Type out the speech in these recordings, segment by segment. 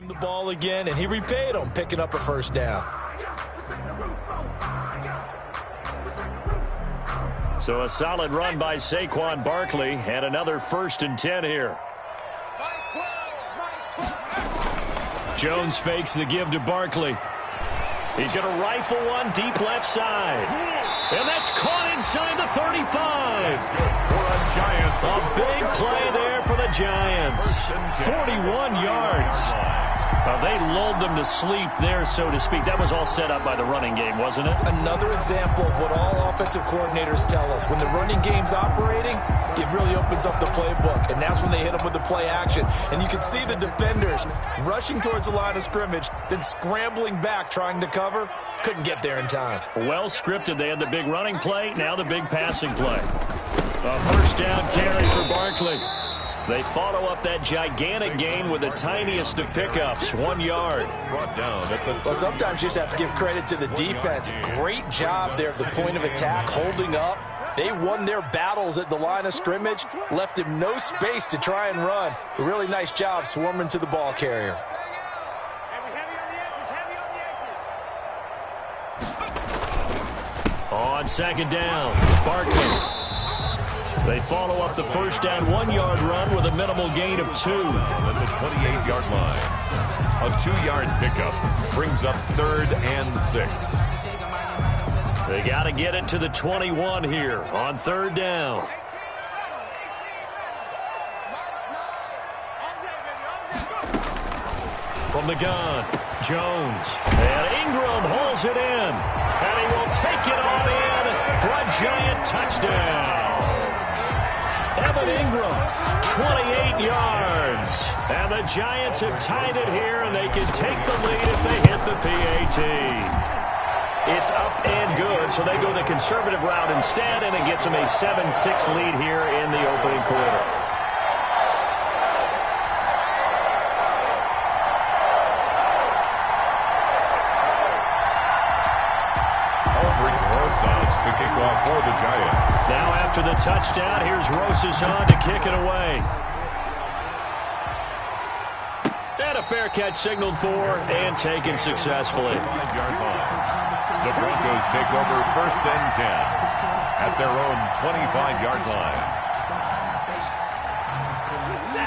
The ball again, and he repaid him, picking up a first down. So a solid run by Saquon Barkley, and another 1st and 10 here. Jones fakes the give to Barkley. He's going to rifle one deep left side. And that's caught inside the 35. A big play there for the Giants. 41 yards. They lulled them to sleep there, so to speak. That was all set up by the running game, wasn't it? Another example of what all offensive coordinators tell us. When the running game's operating, it really opens up the playbook. And that's when they hit them with the play action. And you can see the defenders rushing towards the line of scrimmage, then scrambling back, trying to cover. Couldn't get there in time. Well scripted. They had the big running play, now the big passing play. A first down carry for Barkley. They follow up that gigantic gain with the tiniest of pickups, 1 yard. Well, sometimes you just have to give credit to the defense. Great job there at the point of attack, holding up. They won their battles at the line of scrimmage, left him no space to try and run. A really nice job swarming to the ball carrier. On second down, Barkley. They follow up the first down 1 yard run with a minimal gain of 2. At the 28-yard line. A 2-yard pickup brings up 3rd and 6. They got to get it to the 21 here on 3rd down. From the gun, Jones. And Ingram holds it in. And he will take it on in for a Giant touchdown. Evan Ingram, 28 yards. And the Giants have tied it here, and they can take the lead if they hit the PAT. It's up and good, so they go the conservative route instead, and it gets them a 7-6 lead here in the opening quarter. To kick off for the Giants. Now after the touchdown, here's Rosas on to kick it away. And a fair catch signaled for and taken successfully. The Broncos take over 1st and 10 at their own 25-yard line.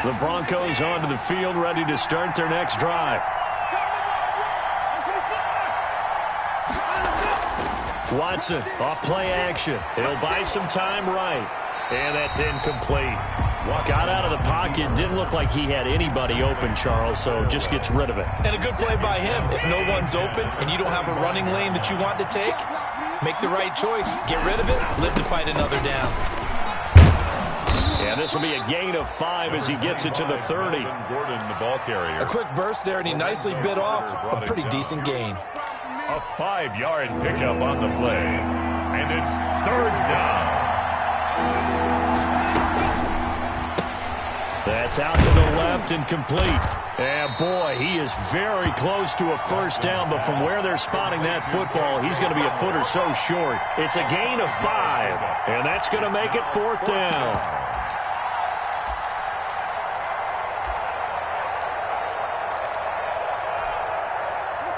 The Broncos onto the field, ready to start their next drive. Watson, off play action. He'll buy some time right. And that's incomplete. Got out of the pocket. Didn't look like he had anybody open, Charles, so just gets rid of it. And a good play by him. If no one's open and you don't have a running lane that you want to take, make the right choice. Get rid of it. Live to fight another down. And this will be a gain of 5 as he gets it to the 30. Gordon, the ball carrier. A quick burst there, and he nicely bit off a pretty decent gain. A 5-yard pickup on the play. And it's 3rd down. That's out to the left and complete. And boy, he is very close to a first down, but from where they're spotting that football, he's going to be a foot or so short. It's a gain of 5, and that's going to make it 4th down.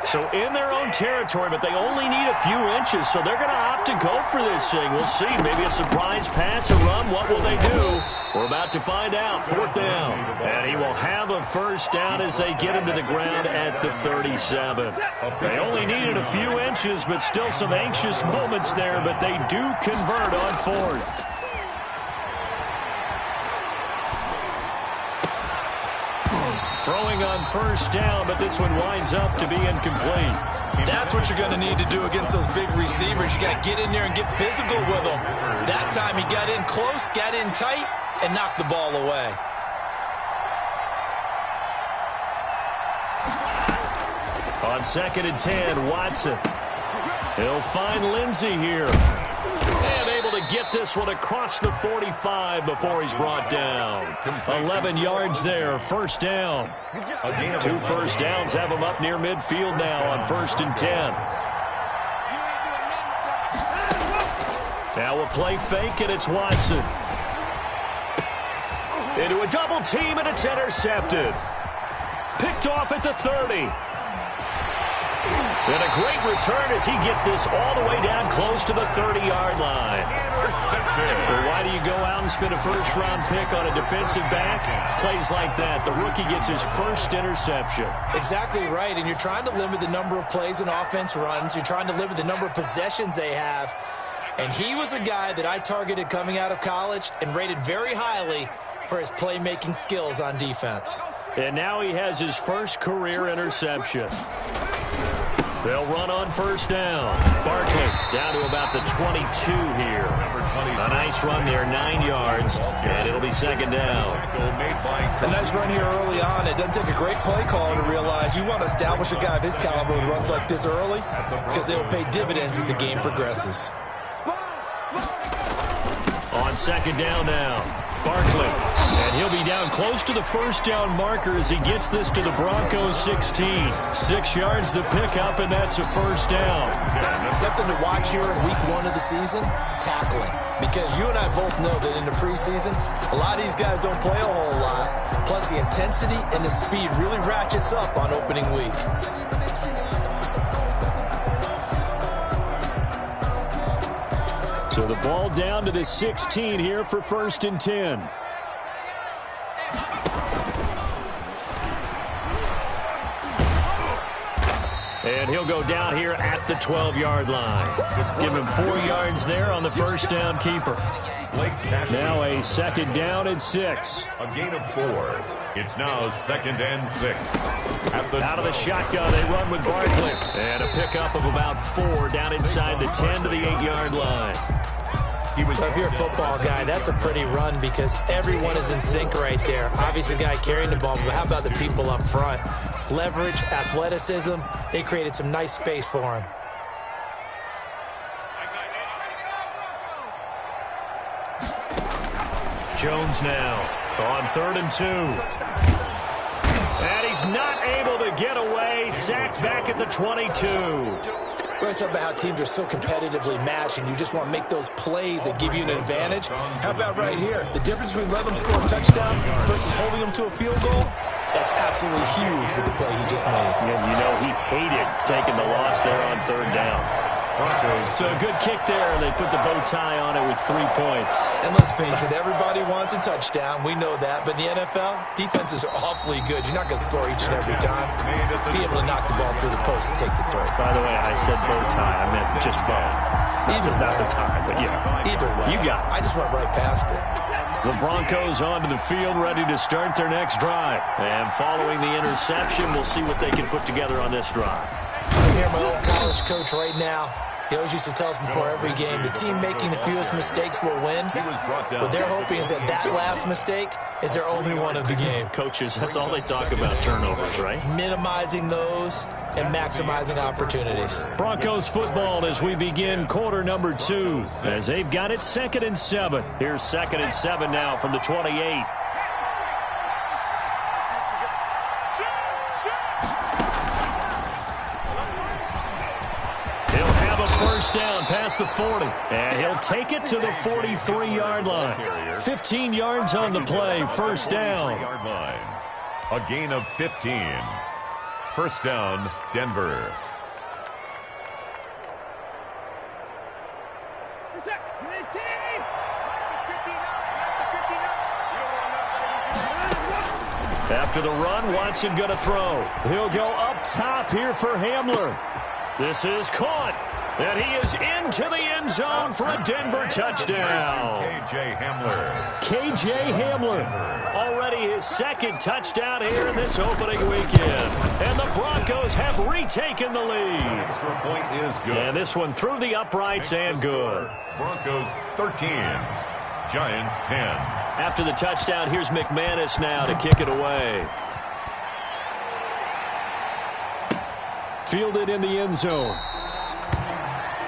So in their own territory, but they only need a few inches, so they're going to opt to go for this thing. We'll see. Maybe a surprise pass, a run. What will they do? We're about to find out. 4th down. And he will have a first down as they get him to the ground at the 37. They only needed a few inches, but still some anxious moments there, but they do convert on 4th. Throwing on first down, but this one winds up to be incomplete. That's what you're going to need to do against those big receivers. You got to get in there and get physical with them. That time he got in close, got in tight, and knocked the ball away. On 2nd and 10, Watson. He'll find Lindsey here. And able to get this one across the 45 before he's brought down. 11 yards there, first down. 2 first downs have him up near midfield now on 1st and 10. Now a play fake, and it's Watson. Into a double team, and it's intercepted. picked off at the 30. And a great return as he gets this all the way down close to the 30-yard line. Well, why do you go out and spend a first-round pick on a defensive back? Plays like that, the rookie gets his first interception. Exactly right, and you're trying to limit the number of plays an offense runs. You're trying to limit the number of possessions they have. And he was a guy that I targeted coming out of college and rated very highly for his playmaking skills on defense. And now he has his first career interception. They'll run on first down. Barkley down to about the 22 here. A nice run there, 9 yards, and it'll be second down. A nice run here early on. It doesn't take a great play caller to realize you want to establish a guy of his caliber with runs like this early because they will pay dividends as the game progresses. On second down now, Barkley. And he'll be down close to the first down marker as he gets this to the Broncos 16. 6 yards the pickup, and that's a first down. Something to watch here in week 1 of the season, tackling. Because you and I both know that in the preseason, a lot of these guys don't play a whole lot. Plus the intensity and the speed really ratchets up on opening week. So the ball down to the 16 here for 1st and 10. And he'll go down here at the 12-yard line. Give him 4 yards there on the first down keeper. Now a second down and 6. A gain of 4. It's now 2nd and 6. Out of the shotgun, they run with Barkley. And a pickup of about 4 down inside the 10 to the 8-yard line. If you're a football guy, that's a pretty run because everyone is in sync right there. Obviously, the guy carrying the ball, but how about the people up front? Leverage, athleticism, they created some nice space for him. Jones now on 3rd and 2. And he's not able to get away. Sacked back at the 22. We're talking about how teams are so competitively matched, and you just want to make those plays that give you an advantage. How about right here? The difference between letting them score a touchdown versus holding them to a field goal? That's absolutely huge with the play he just made. And you know he hated taking the loss there on 3rd down. So a good kick there. They put the bow tie on it with 3 points. And let's face it, everybody wants a touchdown. We know that. But in the NFL, defenses are awfully good. You're not going to score each and every time. Be able to knock the ball through the post and take the throw. By the way, I said bow tie. I meant just bow. Either not the tie, but yeah. Either way. You got it. I just went right past it. The Broncos onto the field, ready to start their next drive. And following the interception, we'll see what they can put together on this drive. I hear my old college coach right now. He always used to tell us before every game, the team making the fewest mistakes will win. What they're hoping is that that last mistake is their only one of the game. Coaches, that's all they talk about, turnovers, right? Minimizing those and maximizing opportunities. Broncos football as we begin quarter number 2, as they've got it 2nd and 7. Here's 2nd and 7 now from the 28. First down past the 40, and he'll take it to the 43-yard line. 15 yards on the play, first down. A gain of 15. First down, Denver. After the run, Watson going to throw. He'll go up top here for Hamler. This is caught. And he is into the end zone for a Denver touchdown. K.J. Hamler. K.J. Hamler. Already his 2nd touchdown here in this opening weekend. And the Broncos have retaken the lead. Extra point is good. And this one through the uprights and good. Broncos 13. Giants 10. After the touchdown, here's McManus now to kick it away. Fielded in the end zone.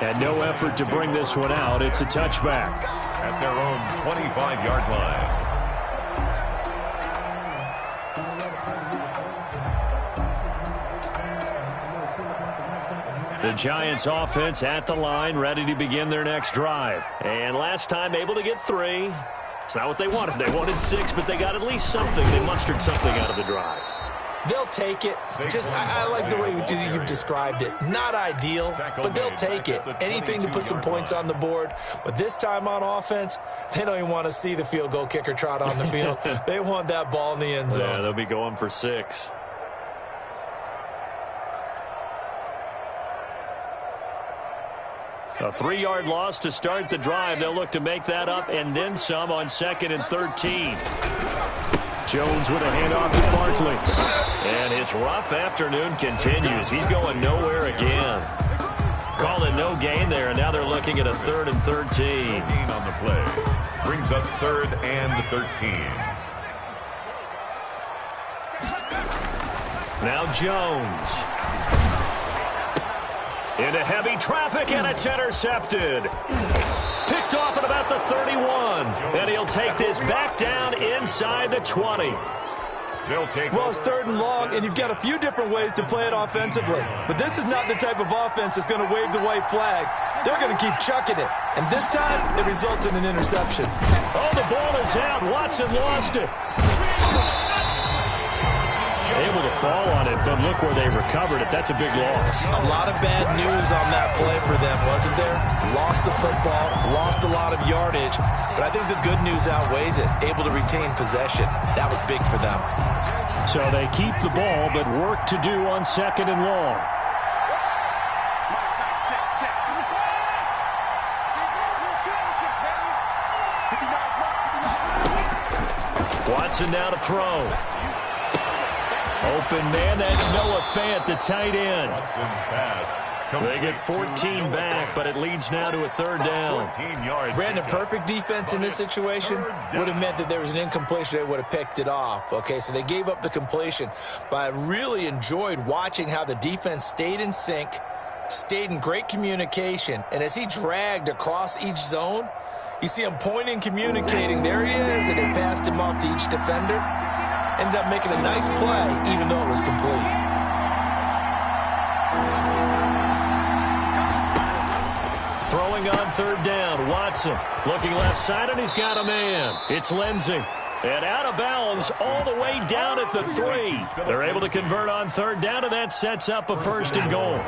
And no effort to bring this one out. It's a touchback. At their own 25-yard line. The Giants offense at the line, ready to begin their next drive. And last time able to get 3. It's not what they wanted. They wanted 6, but they got at least something. They mustered something out of the drive. They'll take it. I like the way you've described it. Not ideal, but they'll take it. Anything to put some points on the board. But this time on offense, they don't even want to see the field goal kicker trot on the field. They want that ball in the end zone. Yeah, they'll be going for 6. A 3-yard loss to start the drive. They'll look to make that up and then some on 2nd and 13. Jones with a handoff to Barkley. And his rough afternoon continues. He's going nowhere again. Calling no gain there, and now they're looking at a 3rd and 13. Gain on the play. Brings up 3rd and 13. Now Jones. Into heavy traffic, and it's intercepted. Picked off at about the 31. And he'll take this back down inside the 20. Well, it's 3rd and long, and you've got a few different ways to play it offensively. But this is not the type of offense that's going to wave the white flag. They're going to keep chucking it. And this time, it results in an interception. Oh, the ball is out. Watson lost it. Able to fall on it, but look where they recovered it. That's a big loss. A lot of bad news on that play for them, wasn't there? Lost the football, lost a lot of yardage, but I think the good news outweighs it. Able to retain possession. That was big for them. So they keep the ball, but work to do on 2nd and long. Watson now to throw. Open man, that's Noah Fant, the tight end. Watson's pass. They get 14 back, but it leads now to a 3rd down. 14 yards. Brandon, perfect defense in this situation would have meant that there was an incompletion. They would have picked it off. Okay, so they gave up the completion. But I really enjoyed watching how the defense stayed in sync, stayed in great communication. And as he dragged across each zone, you see him pointing, communicating. There he is, and they passed him off to each defender. Ended up making a nice play, even though it was complete. Throwing on 3rd down, Watson. Looking left side, and he's got a man. It's Lindsey. And out of bounds all the way down at the 3. They're able to convert on 3rd down, and that sets up a 1st and goal.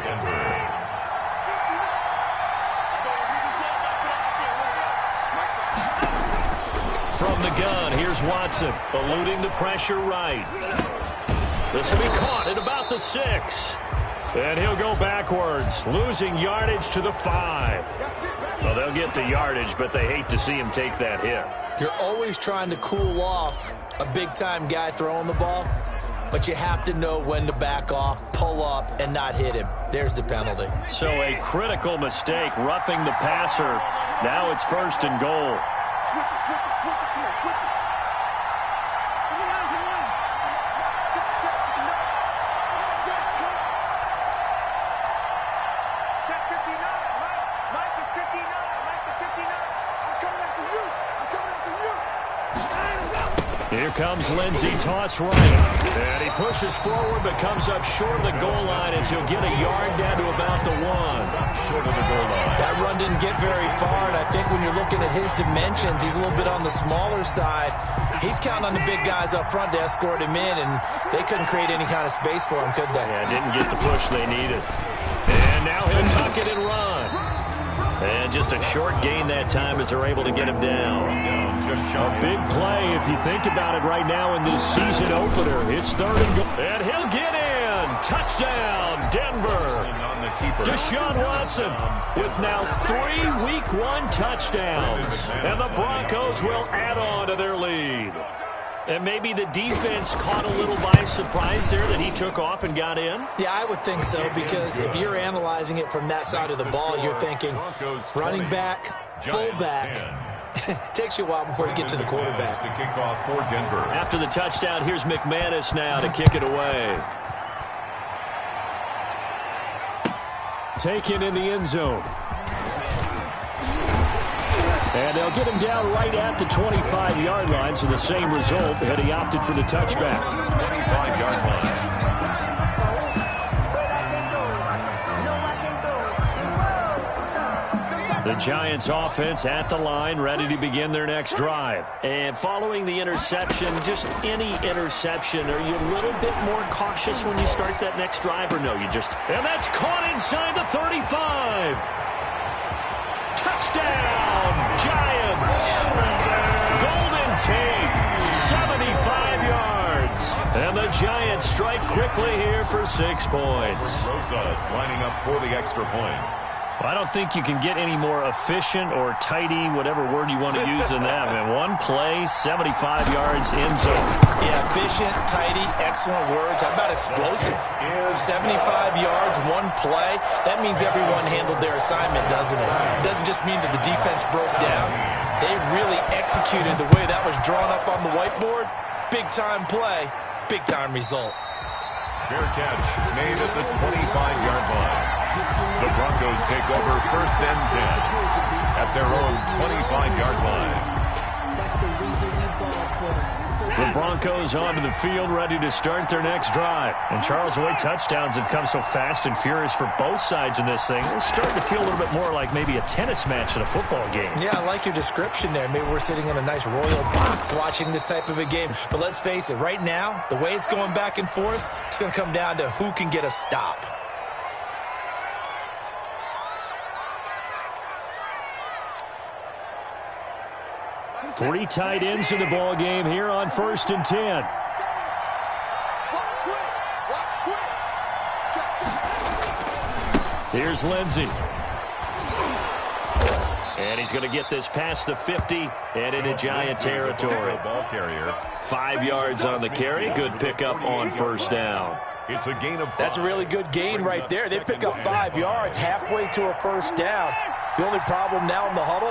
From the gun, here's Watson, eluding the pressure right. This will be caught at about the 6. And he'll go backwards, losing yardage to the 5. Well, they'll get the yardage, but they hate to see him take that hit. You're always trying to cool off a big-time guy throwing the ball, but you have to know when to back off, pull up, and not hit him. There's the penalty. So a critical mistake, roughing the passer. Now it's 1st and goal. Switch it, come on, switch it. Give me line. Check. Check 59, Mike is 59, Mike the 59. I'm coming after you. Here comes Lindsey, toss right. And he pushes forward, but comes up short of the goal line as he'll get a yard down to about the 1. Short of the goal line. That run didn't get very far, and I think when you're looking at his dimensions, he's a little bit on the smaller side. He's counting on the big guys up front to escort him in, and they couldn't create any kind of space for him, could they? Yeah, didn't get the push they needed. And now he'll tuck it and run. And just a short gain that time as they're able to get him down. A big play if you think about it right now in this season opener. It's 3rd and goal. And he'll get in. Touchdown, Denver. Deshaun Watson with now 3 Week 1 touchdowns. And the Broncos will add on to their lead. And maybe the defense caught a little by surprise there that he took off and got in? Yeah, I would think so, because if you're analyzing it from that side of the ball, you're thinking running back, fullback. Takes you a while before you get to the quarterback. To kick off for Denver. After the touchdown, here's McManus now to kick it away. Taken in the end zone. And they'll get him down right at the 25-yard line, so the same result had he opted for the touchback. 25-yard line. The Giants offense at the line, ready to begin their next drive. And following the interception, just any interception, are you a little bit more cautious when you start that next drive, or no, you just... And that's caught inside the 35. Touchdown, Giants. Golden Tate, 75 yards. And the Giants strike quickly here for 6 points. Rosas lining up for the extra point. Well, I don't think you can get any more efficient or tidy, whatever word you want to use in that. Man, one play, 75 yards, end zone. Yeah, efficient, tidy, excellent words. How about explosive? 75 yards, one play. That means everyone handled their assignment, doesn't it? It doesn't just mean that the defense broke down. They really executed the way that was drawn up on the whiteboard. Big-time play, big-time result. Fair catch made at the 25-yard line. The Broncos take over 1st and 10 at their own 25-yard line. The Broncos onto the field, ready to start their next drive. And Charles, the way touchdowns have come so fast and furious for both sides in this thing, it's starting to feel a little bit more like maybe a tennis match in a football game. Yeah, I like your description there. Maybe we're sitting in a nice royal box watching this type of a game. But let's face it, right now, the way it's going back and forth, it's going to come down to who can get a stop. Three tight ends in the ball game here on 1st and 10. Here's Lindsey. And he's going to get this past the 50 and into Giant territory. Ball carrier. 5 yards on the carry. Good pickup on 1st down. It's a gain of 5. That's a really good gain right there. They pick up 5 yards halfway to a 1st down. The only problem now in the huddle,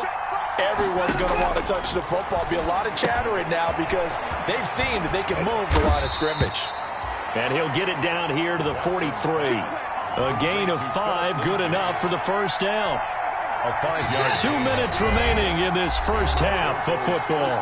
everyone's going to want to touch the football. Be a lot of chattering now because they've seen that they can move the line of scrimmage. And he'll get it down here to the 43. A gain of 5, good enough for the 1st down. A 5-yard. 2 minutes remaining in this first half of football.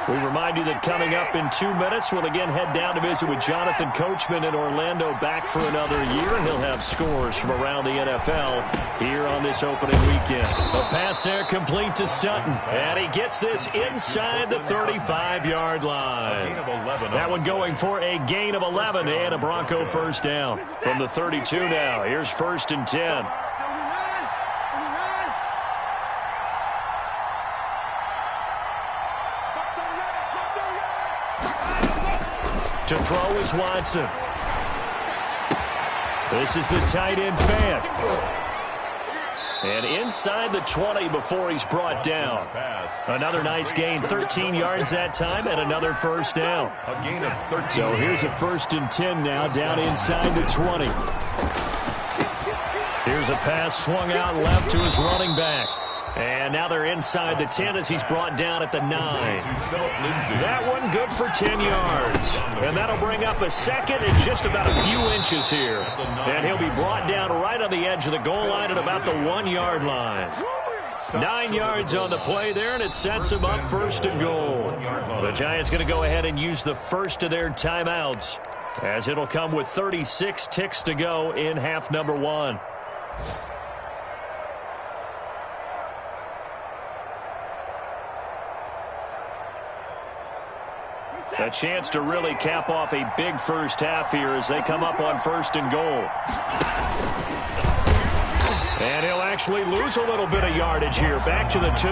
We remind you that coming up in 2 minutes, we'll again head down to visit with Jonathan Coachman in Orlando, back for another year. He'll have scores from around the NFL here on this opening weekend. A pass there complete to Sutton, and he gets this inside the 35-yard line. That one going for a gain of 11 and a Bronco 1st down. From the 32 now, here's 1st and 10. To throw is Watson. This is the tight end fan. And inside the 20 before he's brought down. Another nice gain, 13 yards that time, and another 1st down. A gain of 13. So here's a 1st and 10 now, down inside the 20. Here's a pass swung out left to his running back. And now they're inside the 10 as he's brought down at the 9. That one good for 10 yards. And that'll bring up a 2nd and just about a few inches here. And he'll be brought down right on the edge of the goal line at about the 1-yard line. 9 yards on the play there, and it sets him up 1st and goal. The Giants going to go ahead and use the first of their timeouts, as it'll come with 36 ticks to go in half number 1. A chance to really cap off a big first half here as they come up on 1st and goal. And he'll actually lose a little bit of yardage here. Back to the 2.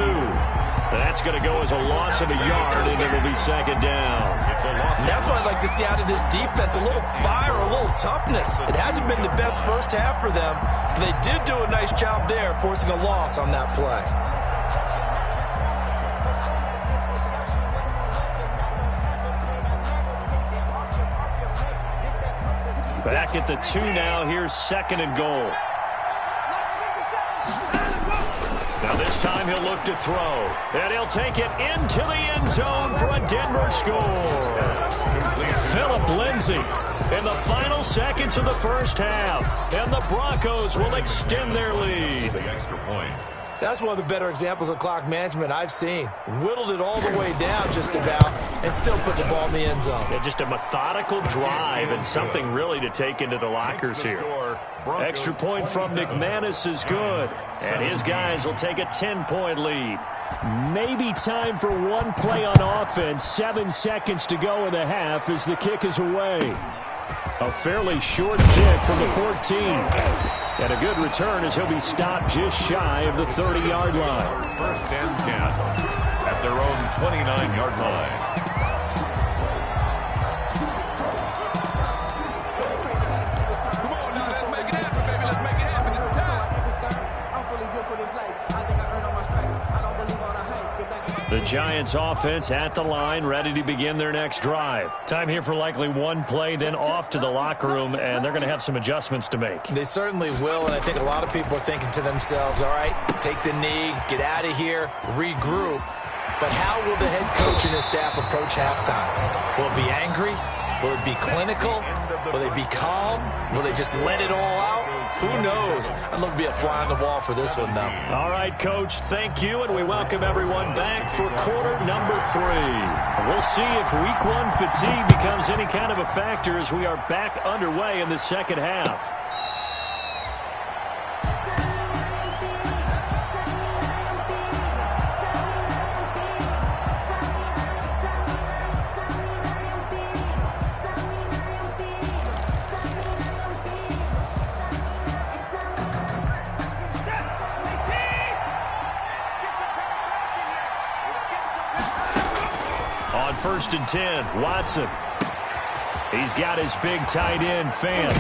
That's going to go as a loss of a yard, and it'll be 2nd down. It's a loss. That's what I'd like to see out of this defense. A little fire, a little toughness. It hasn't been the best first half for them, but they did do a nice job there, forcing a loss on that play. Back at the 2 now. Here's 2nd and goal. Now this time he'll look to throw. And he'll take it into the end zone for a Denver score. Philip Lindsay in the final seconds of the first half. And the Broncos will extend their lead. The extra point. That's one of the better examples of clock management I've seen. Whittled it all the way down just about and still put the ball in the end zone. Yeah, just a methodical drive and something really to take into the lockers here. Extra point from McManus is good. And his guys will take a 10-point lead. Maybe time for one play on offense. 7 seconds to go in the half as the kick is away. A fairly short kick from the 14. And a good return as he'll be stopped just shy of the 30-yard line. First and 10 at their own 29-yard line. The Giants offense at the line, ready to begin their next drive. Time here for likely one play, then off to the locker room, and they're going to have some adjustments to make. They certainly will, and I think a lot of people are thinking to themselves, all right, take the knee, get out of here, regroup. But how will the head coach and his staff approach halftime? Will it be angry? Will it be clinical? Will they be calm? Will they just let it all out? Who knows? I'd love to be a fly on the wall for this one, though. All right, Coach, thank you, and we welcome everyone back for quarter number 3. We'll see if week 1 fatigue becomes any kind of a factor as we are back underway in the second half. First and 10, Watson. He's got his big tight end, Fan.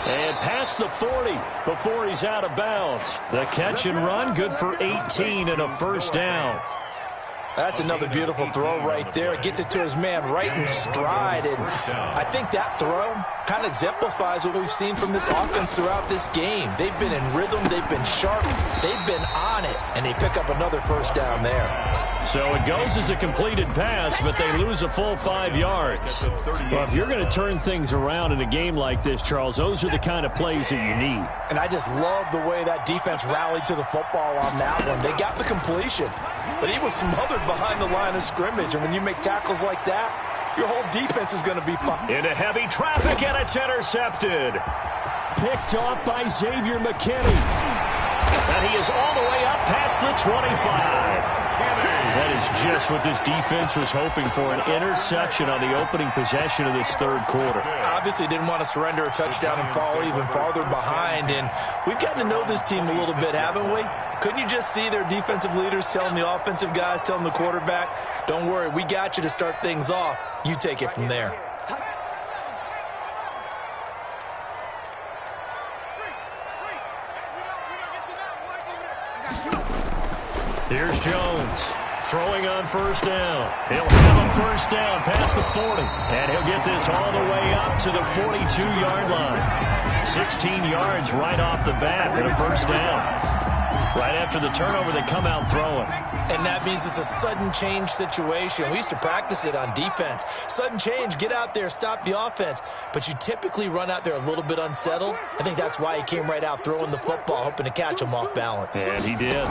And past the 40 before he's out of bounds. The catch and run, good for 18 and a first down. That's another beautiful throw right there. It gets it to his man right in stride. And I think that throw kind of exemplifies what we've seen from this offense throughout this game. They've been in rhythm. They've been sharp. They've been on it. And they pick up another first down there. So it goes as a completed pass, but they lose a full 5 yards. Well, if you're going to turn things around in a game like this, Charles, those are the kind of plays that you need. And I just love the way that defense rallied to the football on that one. They got the completion, but he was smothered behind the line of scrimmage. And when you make tackles like that, your whole defense is going to be fine. Into heavy traffic, and it's intercepted. Picked off by Xavier McKinney. And he is all the way up past the 25. That is just what this defense was hoping for, an interception on the opening possession of this third quarter. Obviously didn't want to surrender a touchdown and fall even farther behind, and we've gotten to know this team a little bit, haven't we? Couldn't you just see their defensive leaders telling the offensive guys, telling the quarterback, don't worry, we got you to start things off. You take it from there. Here's Jones. Throwing on first down. He'll have a first down past the 40. And he'll get this all the way up to the 42-yard line. 16 yards right off the bat and a first down. Right after the turnover, they come out throwing. And that means it's a sudden change situation. We used to practice it on defense. Sudden change, get out there, stop the offense. But you typically run out there a little bit unsettled. I think that's why he came right out throwing the football, hoping to catch him off balance. And he did.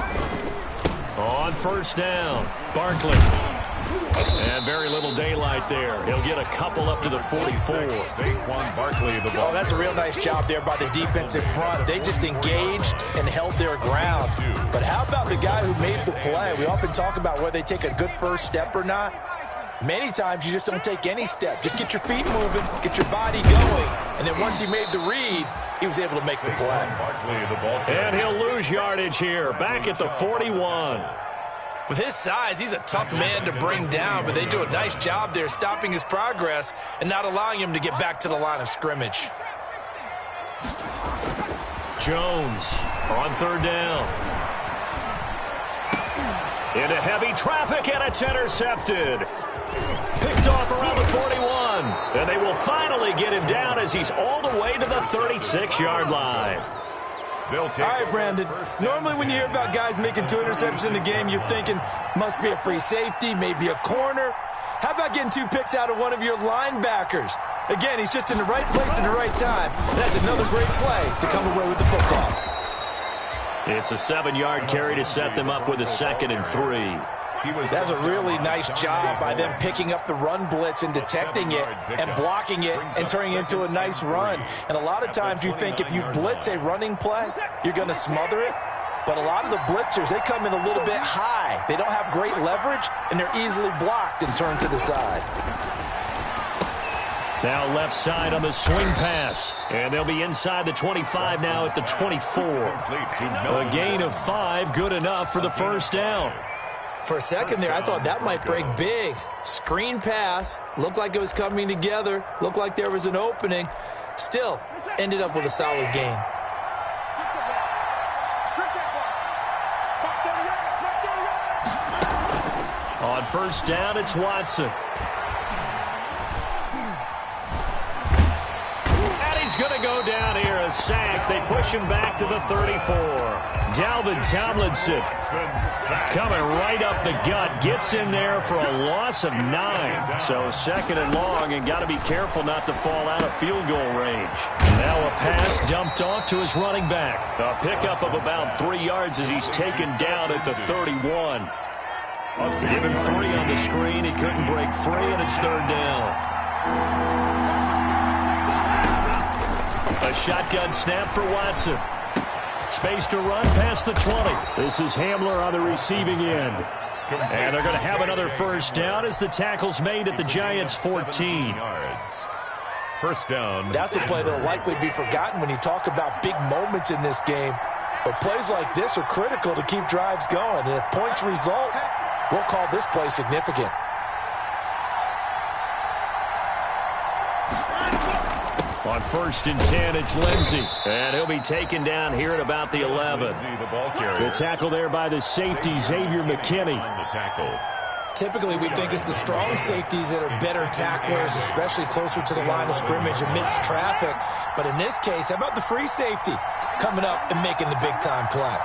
On first down, Barkley. And very little daylight there. He'll get a couple up to the 44. Saquon Barkley, the ball. Oh, that's a real nice job there by the defensive front. They just engaged and held their ground. But how about the guy who made the play? We often talk about whether they take a good first step or not. Many times you just don't take any step. Just get your feet moving, get your body going. And then once he made the read, he was able to make the play. And he'll lose yardage here, back at the 41. With his size, he's a tough man to bring down, but they do a nice job there stopping his progress and not allowing him to get back to the line of scrimmage. Jones on third down. Into heavy traffic, and it's intercepted. Picked off around the 41. And they will finally get him down as he's all the way to the 36-yard line. All right, Brandon. Normally when you hear about guys making 2 interceptions in the game, you're thinking must be a free safety, maybe a corner. How about getting 2 picks out of one of your linebackers? Again, he's just in the right place at the right time. And that's another great play to come away with the football. It's a 7-yard carry to set them up with a 2nd and 3. That's a really nice job by them picking up the run blitz and detecting it and blocking it and turning it into a nice run. And a lot of times you think if you blitz a running play, you're going to smother it. But a lot of the blitzers, they come in a little bit high. They don't have great leverage, and they're easily blocked and turned to the side. Now left side on the swing pass. And they'll be inside the 25 now at the 24. A gain of 5, good enough for the first down. For a second there, I thought that might break big. Screen pass, looked like it was coming together, looked like there was an opening. Still, ended up with a solid gain. On first down, it's Watson. And he's going to go down here, a sack. They push him back to the 34. Dalvin Tomlinson coming right up the gut. Gets in there for a loss of 9. So second and long, and got to be careful not to fall out of field goal range. Now a pass dumped off to his running back. A pickup of about 3 yards as he's taken down at the 31. Give him 3 on the screen. He couldn't break free, and it's third down. A shotgun snap for Watson. Space to run past the 20. This is Hamler on the receiving end. And they're going to have another first down as the tackle's made at the Giants' 14. First down. That's a play that will likely be forgotten when you talk about big moments in this game. But plays like this are critical to keep drives going. And if points result, we'll call this play significant. On first and 10, it's Lindsey. And he'll be taken down here at about the 11. The tackle there by the safety, Xavier McKinney. Typically, we think it's the strong safeties that are better tacklers, especially closer to the line of scrimmage amidst traffic. But in this case, how about the free safety coming up and making the big-time play?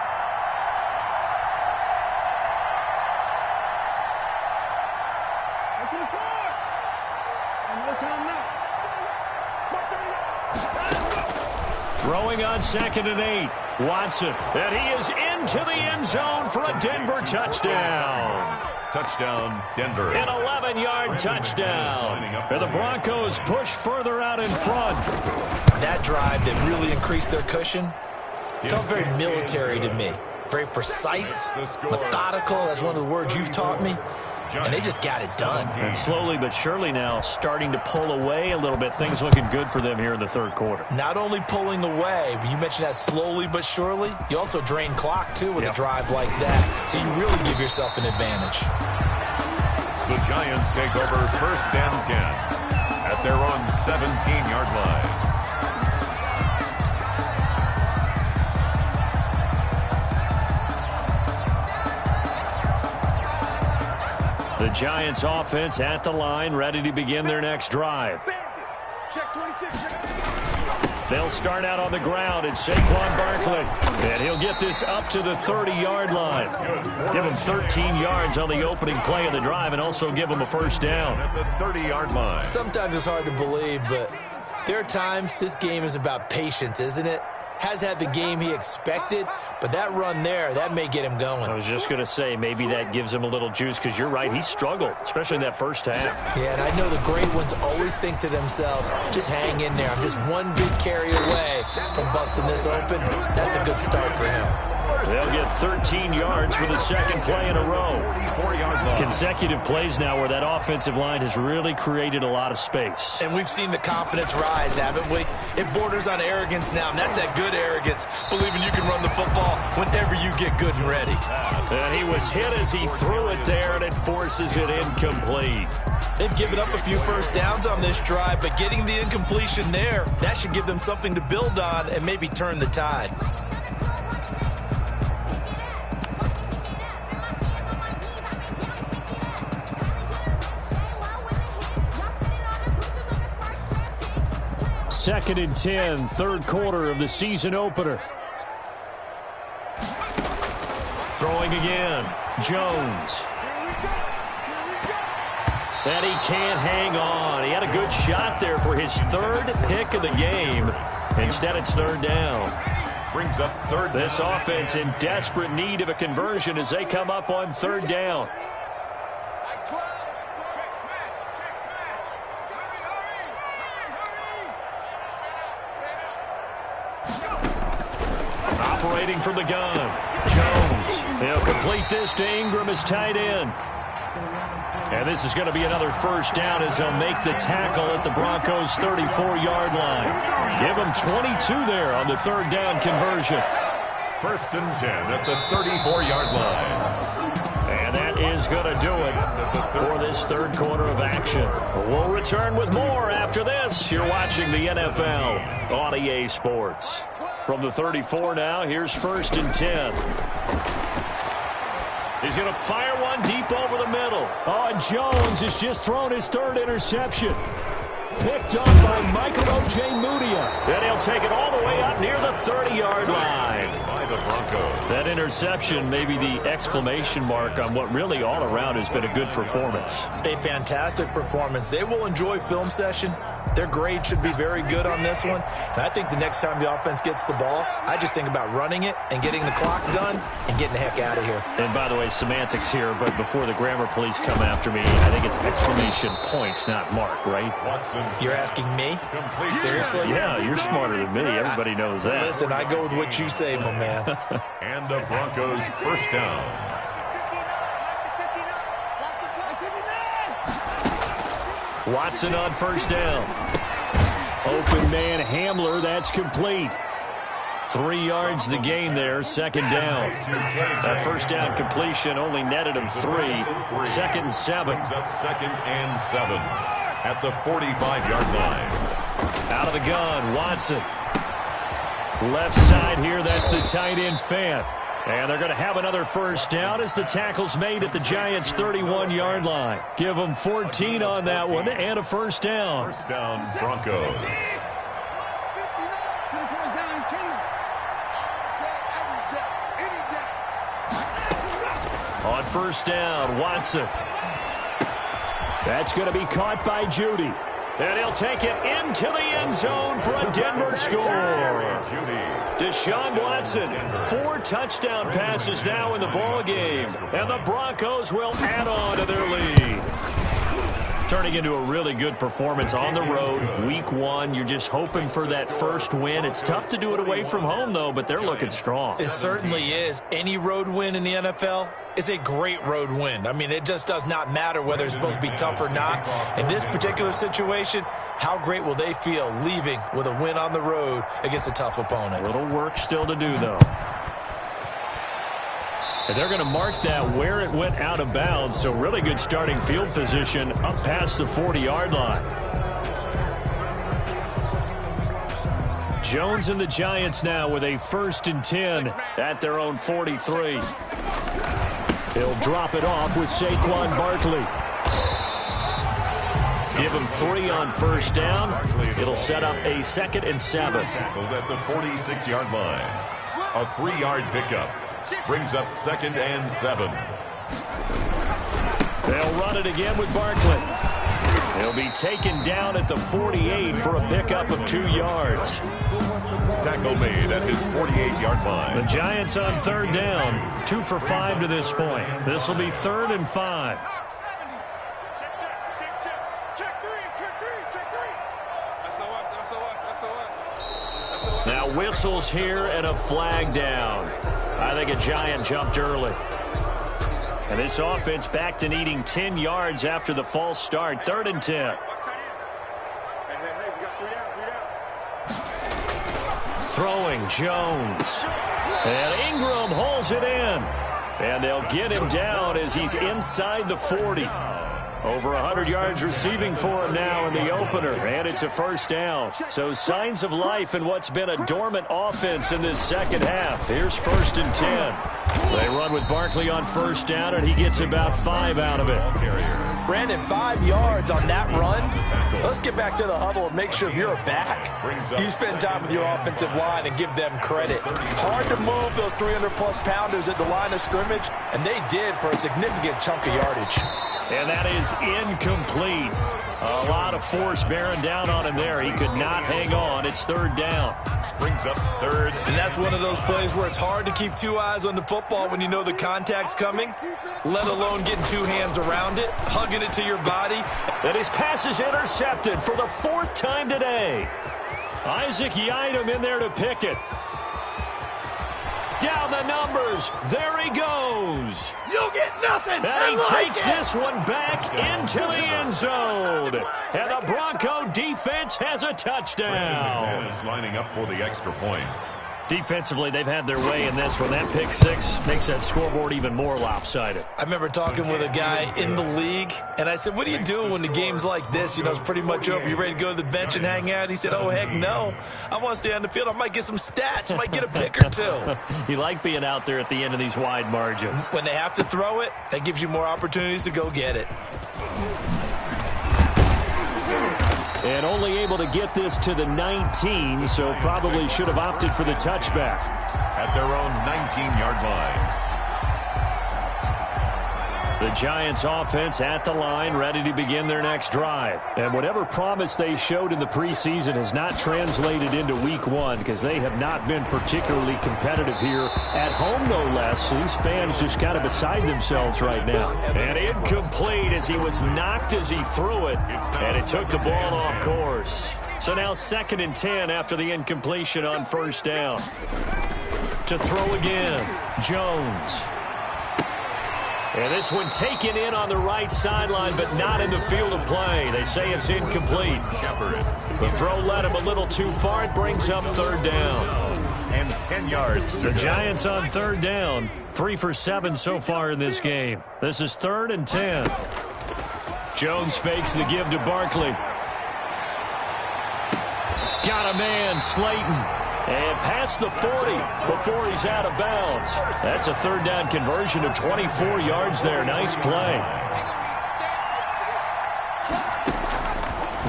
Throwing on second and 8. Watson. And he is into the end zone for a Denver touchdown. Touchdown, Denver. An 11-yard touchdown. And the Broncos push further out in front. That drive that really increased their cushion felt very military to me. Very precise, methodical. That's one of the words you've taught me. And they just got it done. And slowly but surely now starting to pull away a little bit. Things looking good for them here in the third quarter. Not only pulling away, but you mentioned that slowly but surely. You also drain clock, too, with a drive like that. So you really give yourself an advantage. The Giants take over first and 10 at their own 17-yard line. The Giants offense at the line, ready to begin their next drive. They'll start out on the ground. It's Saquon Barkley. And he'll get this up to the 30-yard line. Give him 13 yards on the opening play of the drive and also give him a first down. At the 30-yard line. Sometimes it's hard to believe, but there are times this game is about patience, isn't it? Has had the game he expected, but that run there, that may get him going. I was just going to say, maybe that gives him a little juice, because you're right, he struggled, especially in that first half. Yeah, and I know the great ones always think to themselves, just hang in there. I'm just one big carry away from busting this open. That's a good start for him. They'll get 13 yards for the second play in a row. Consecutive plays now where that offensive line has really created a lot of space. And we've seen the confidence rise, haven't we? It borders on arrogance now, and that's that good arrogance, believing you can run the football whenever you get good and ready. And he was hit as he threw it there, and it forces it incomplete. They've given up a few first downs on this drive, but getting the incompletion there, that should give them something to build on and maybe turn the tide. Second and 10, third quarter of the season opener. Throwing again, Jones. And he can't hang on. He had a good shot there for his third pick of the game. Instead, it's third down. Brings up third down. This offense in desperate need of a conversion as they come up on third down. Operating from the gun, Jones. He'll complete this to Ingram as tight end. And this is going to be another first down as they'll make the tackle at the Broncos' 34-yard line. Give them 22 there on the third down conversion. First and 10 at the 34-yard line. And that is going to do it for this third quarter of action. We'll return with more after this. You're watching the NFL on EA Sports. From the 34 now, here's first and 10. He's going to fire one deep over the middle. Oh, and Jones has just thrown his third interception. Picked up by Michael O.J. Mudia. Then he'll take it all the way up near the 30-yard line. By the Broncos. That interception may be the exclamation mark on what really all around has been a good performance. A fantastic performance. They will enjoy film session. Their grade should be very good on this one. And I think the next time the offense gets the ball, I just think about running it and getting the clock done and getting the heck out of here. And by the way, semantics here, but before the grammar police come after me, I think it's exclamation point, not mark, right? You're asking me? Seriously? Yeah, you're smarter than me. Everybody knows that. Listen, I go with what you say, my man. And the Broncos first down. Watson on first down. Open man Hamler, that's complete. 3 yards the gain there, second down. That first down completion only netted him 3. Second and 7. Brings up second and 7 at the 45-yard line. Out of the gun, Watson. Left side here, that's the tight end Fant. And they're going to have another first down as the tackle's made at the Giants' 31-yard line. Give them 14 on that one and a first down. First down, Broncos. On first down, Watson. That's going to be caught by Judy. And he'll take it into the end zone for a Denver score. Deshaun Watson, 4 touchdown passes now in the ball game, and the Broncos will add on to their lead. Turning into a really good performance on the road. Week 1, you're just hoping for that first win. It's tough to do it away from home, though, but they're looking strong. It certainly is. Any road win in the NFL is a great road win. I mean, it just does not matter whether it's supposed to be tough or not. In this particular situation, how great will they feel leaving with a win on the road against a tough opponent? A little work still to do, though. And they're going to mark that where it went out of bounds, so really good starting field position up past the 40-yard line. Jones and the Giants now with a first and 10 at their own 43. He'll drop it off with Saquon Barkley. Give him 3 on first down. It'll set up a second and 7. Tackled at the 46-yard line. A 3-yard pickup. Brings up second and 7. They'll run it again with Barkley. He'll be taken down at the 48 for a pickup of 2 yards. Tackle made at his 48-yard line. The Giants on third down, 2 for 5 to this point. This will be 3rd and 5. Now whistles here and a flag down. I think a Giant jumped early. And this offense back to needing 10 yards after the false start. 3rd and 10. Throwing Jones. And Ingram holds it in. And they'll get him down as he's inside the 40. Over 100 yards receiving for him now in the opener, and it's a first down. So signs of life in what's been a dormant offense in this second half. Here's 1st and 10. They run with Barkley on first down, and he gets about 5 out of it. Brandon, 5 yards on that run. Let's get back to the huddle and make sure if you're a back, you spend time with your offensive line and give them credit. Hard to move those 300-plus pounders at the line of scrimmage, and they did for a significant chunk of yardage. And that is incomplete. A lot of force bearing down on him there. He could not hang on. It's 3rd down. brings up third. And that's one of those plays where it's hard to keep two eyes on the football when you know the contact's coming, let alone getting two hands around it, hugging it to your body. And his pass is intercepted for the fourth time today. Isaac Yiadom in there to pick it. Down the numbers. There he goes. You'll get nothing. And he takes this one back into the end zone. And the Bronco defense has a touchdown. Is lining up for the extra point. Defensively, they've had their way in this one. That pick six makes that scoreboard even more lopsided. I remember talking with a guy in the league, and I said, what do you do when the game's like this? You know, it's pretty much over. You ready to go to the bench and hang out? He said, oh, heck no. I want to stay on the field. I might get some stats. I might get a pick or two. You like being out there at the end of these wide margins. When they have to throw it, that gives you more opportunities to go get it. And only able to get this to the 19, so probably should have opted for the touchback. At their own 19-yard line. The Giants offense at the line, ready to begin their next drive. And whatever promise they showed in the preseason has not translated into week one because they have not been particularly competitive here at home, no less. These fans just kind of beside themselves right now. And incomplete as he was knocked as he threw it. And it took the ball off course. So now 2nd and 10 after the incompletion on first down. To throw again, Jones. And this one taken in on the right sideline, but not in the field of play. They say it's incomplete. The throw led him a little too far. It brings up 3rd down. And 10 yards. The Giants on 3rd down. 3 for 7 so far in this game. This is 3rd and 10. Jones fakes the give to Barkley. Got a man, Slayton. And past the 40 before he's out of bounds. That's a 3rd down conversion of 24 yards there. Nice play.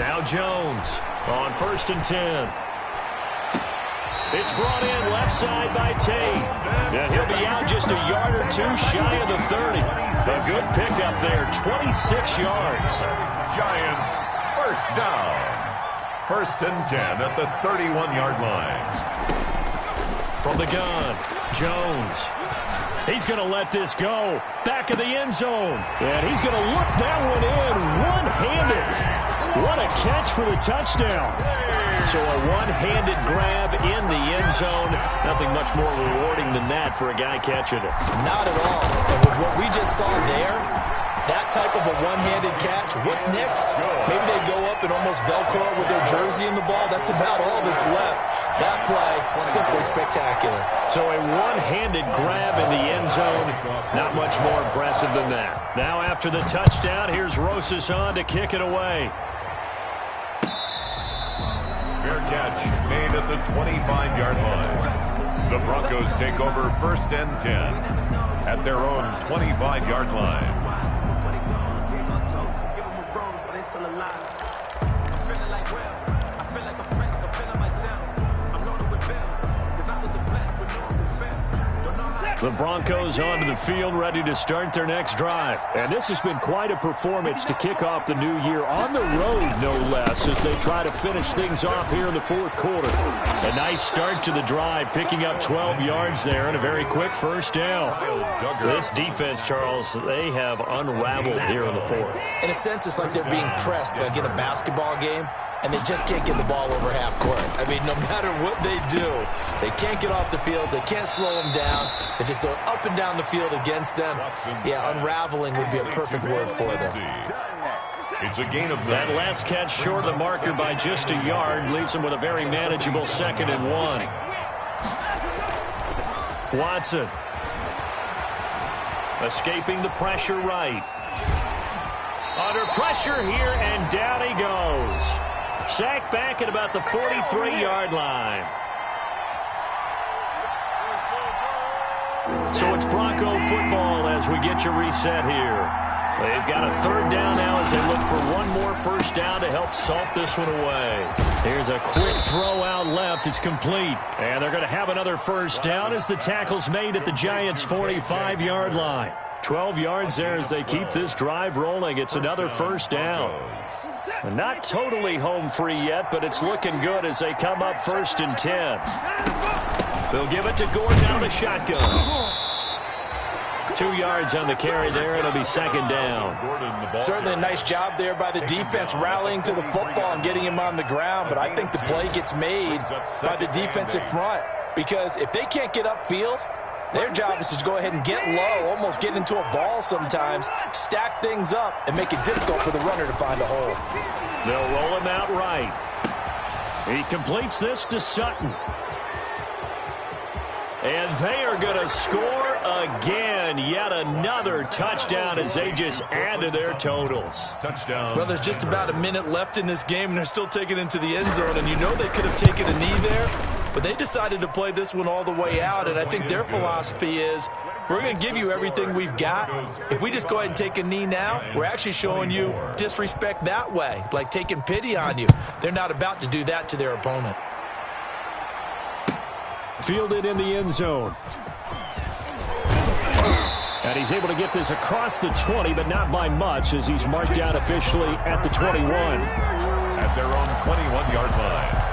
Now Jones on 1st and 10. It's brought in left side by Tate. And he'll be out just a yard or two shy of the 30. A good pickup there, 26 yards. Giants, first down. 1st and 10 at the 31-yard line. From the gun, Jones. He's going to let this go. Back of the end zone. And he's going to look that one in one-handed. What a catch for the touchdown. So a one-handed grab in the end zone. Nothing much more rewarding than that for a guy catching it. Not at all. And with what we just saw there, that type of a one-handed catch, what's next? Maybe they go up and almost Velcro with their jersey in the ball. That's about all that's left. That play, simply spectacular. So a one-handed grab in the end zone, not much more impressive than that. Now after the touchdown, here's Rosas on to kick it away. Fair catch made at the 25-yard line. The Broncos take over 1st and 10 at their own 25-yard line. The Broncos onto the field, ready to start their next drive. And this has been quite a performance to kick off the new year on the road, no less, as they try to finish things off here in the 4th quarter. A nice start to the drive, picking up 12 yards there and a very quick 1st down. This defense, Charles, they have unraveled here in the 4th. In a sense, it's like they're being pressed like in a basketball game, and they just can't get the ball over half court. I mean, no matter what they do, they can't get off the field. They can't slow them down. They're just going up and down the field against them. Yeah, unraveling would be a perfect word for them. It's a gain of that last catch short of the marker by just a yard leaves them with a very manageable 2nd and 1. Watson escaping the pressure right. Under pressure here, and down he goes. Sacked back at about the 43-yard line. So it's Bronco football as we get you reset here. They've got a 3rd down now as they look for one more 1st down to help salt this one away. Here's a quick throw out left. It's complete. And they're going to have another 1st down as the tackle's made at the Giants' 45-yard line. 12 yards there as they keep this drive rolling. It's another first down. Not totally home free yet, but it's looking good as they come up 1st and 10. They'll give it to Gordon out of the shotgun. 2 yards on the carry there. It'll be 2nd down. Certainly a nice job there by the defense rallying to the football and getting him on the ground, but I think the play gets made by the defensive front because if they can't get upfield, their job is to go ahead and get low, almost get into a ball sometimes, stack things up, and make it difficult for the runner to find a hole. They'll roll him out right. He completes this to Sutton. And they are going to score again. Yet another touchdown as they just add to their totals. Touchdown. Well, there's just about a minute left in this game, and they're still taking it into the end zone. And you know they could have taken a knee there, but they decided to play this one all the way out. And I think their philosophy is, we're going to give you everything we've got. If we just go ahead and take a knee now, we're actually showing you disrespect that way, like taking pity on you. They're not about to do that to their opponent. Fielded in the end zone. And he's able to get this across the 20, but not by much as he's marked out officially at the 21. At their own 21-yard line.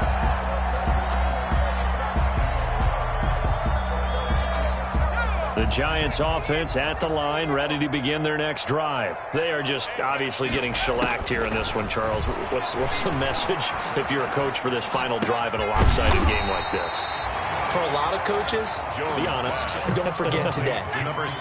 The Giants offense at the line, ready to begin their next drive. They are just obviously getting shellacked here in this one, Charles. What's the message if you're a coach for this final drive in a lopsided game like this? For a lot of coaches, be honest, don't forget today.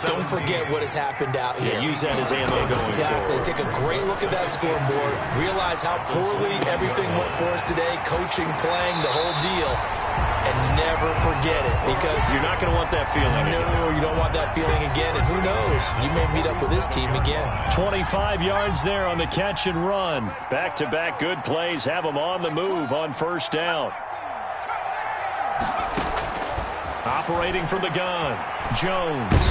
Don't forget what has happened out here. Yeah, use that as ammo going Exactly. forward. Take a great look at that scoreboard. Realize how poorly everything went for us today. Coaching, playing, the whole deal. And never forget it because you're not going to want that feeling again. No, you don't want that feeling again. And who knows? You may meet up with this team again. 25 yards there on the catch and run. Back-to-back good plays have them on the move on 1st down. Operating from the gun, Jones.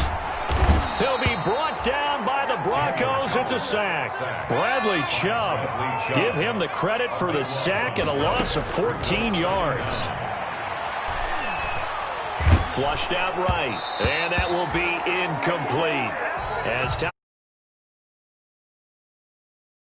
He'll be brought down by the Broncos. It's a sack. Bradley Chubb. Give him the credit for the sack and a loss of 14 yards. Flushed out right, and that will be incomplete. As